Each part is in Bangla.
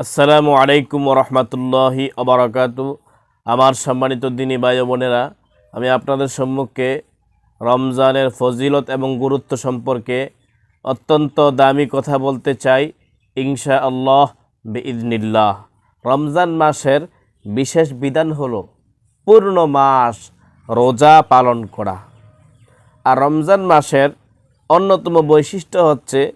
আসসালামু আলাইকুম রহমতুল্লাহি আবরাকাতু। আমার সম্মানিত দিনী ভাই ও বোনেরা, আমি আপনাদের সম্মুখে রমজানের ফজিলত এবং গুরুত্ব সম্পর্কে অত্যন্ত দামি কথা বলতে চাই ইনশাআল্লাহ বিইذনিল্লাহ। রমজান মাসের বিশেষ বিধান হলো পূর্ণ মাস রোজা পালন করা। আর রমজান মাসের অন্যতম বৈশিষ্ট্য হচ্ছে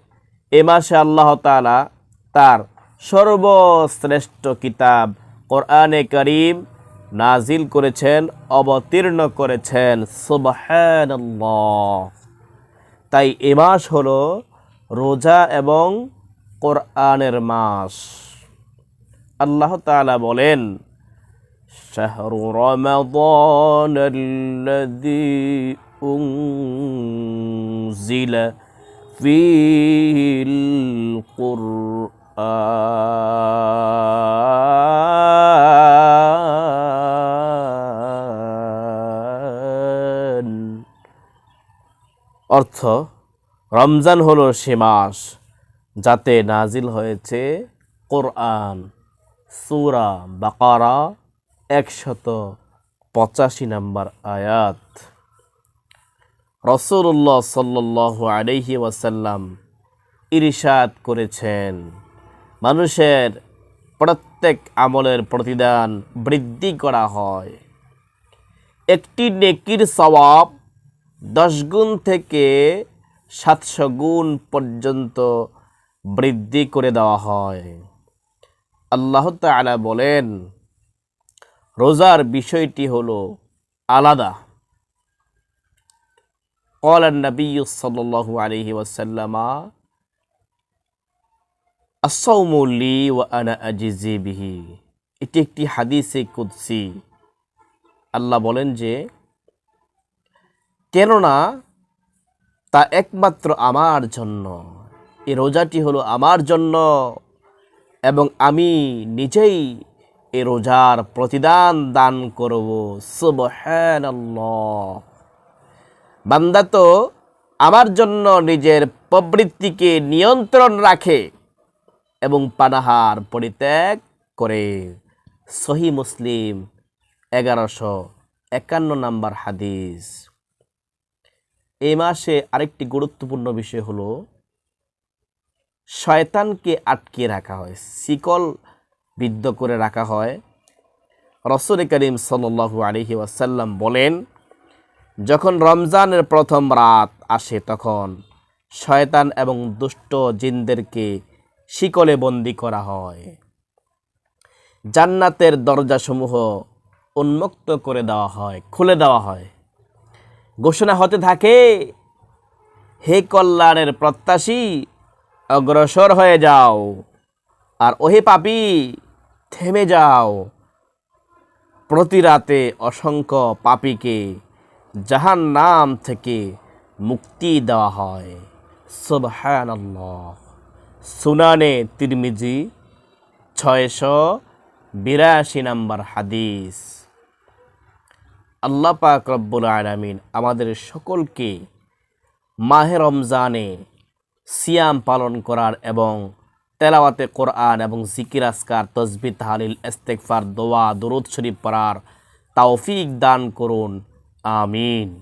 এ মাসে আল্লাহ তাআলা তার সর্বশ্রেষ্ঠ কিতাব কোরআনে কারীম নাজিল করেছেন, অবতীর্ণ করেছেন। সুবহানাল্লাহ। তাই এ মাস হলো রোজা এবং কোরআনের মাস। আল্লাহ তাআলা বলেন, শাহরু রমাদানাল্লাযী উনজিলা ফীহিল কুরআন। অর্থ, রমজান হলো সে মাস যাতে নাজিল হয়েছে কোরআন। সূরা বাকারা 185 নম্বর আয়াত। রাসূলুল্লাহ সাল্লাল্লাহু আলাইহি ওয়াসাল্লাম ইরশাদ করেছেন, মানুষের প্রত্যেক আমলের প্রতিদান বৃদ্ধি করা হয়। একটি নেকির সওয়াব 10 গুণ থেকে 700 গুণ পর্যন্ত বৃদ্ধি করে দেওয়া হয়। আল্লাহ তাআলা বলেন, রোজার বিষয়টি হলো আলাদা। ক্বালা নবী সাল্লাল্লাহু আলাইহি ওয়াসাল্লাম, আস-সাওমু লি ওয়া আনা আজজি বিহি। এটি একটি হাদিসে কুদসি। আল্লাহ বলেন যে, কেননা তা একমাত্র আমার জন্য, এই রোজাটি হলো আমার জন্য এবং আমি নিজেই এই রোজার প্রতিদান দান করব। সুবহানাল্লাহ। বান্দা তো আমার জন্য নিজের প্রবৃত্তিকে নিয়ন্ত্রণ রাখে এবং পানাহার পরিত্যাগ করে। সহিহ মুসলিম 1151 নম্বর হাদিস। এই মাসে আরেকটি গুরুত্বপূর্ণ বিষয় হলো শয়তানকে আটকে রাখা হয়, শিকল বিদ্ধ করে রাখা হয়। রাসূল করিম সাল্লাল্লাহু আলাইহি ওয়াসাল্লাম বলেন, যখন রমজানের প্রথম রাত আসে তখন শয়তান এবং দুষ্ট জিনদেরকে শিকলে বন্দী করা হয়। জান্নাতের দরজাসমূহ উন্মুক্ত করে দেওয়া হয়, খুলে দেওয়া হয়। ঘোষণা হতে থাকে, হে কল্যাণের প্রত্যাশী, অগ্রসর হয়ে যাও, আর ওহে পাপী, থেমে যাও। প্রতি রাতে অসংখ্য পাপীকে জাহান্নাম থেকে মুক্তি দেওয়া হয়। সুবহানাল্লাহ। সুনানে তিরমিজি 682 নম্বর হাদিস। আল্লাহ পাক রব্বুল আলামিন আমাদের সকলকে মাহে রমজানে সিয়াম পালন করার এবং তেলাওয়াতে কোরআন এবং জিকির আজকার, তাসবিহ, তাহলিল, ইস্তিগফার, দোয়া, দুরূদ শরীফ পড়ার তৌফিক দান করুন। আমিন।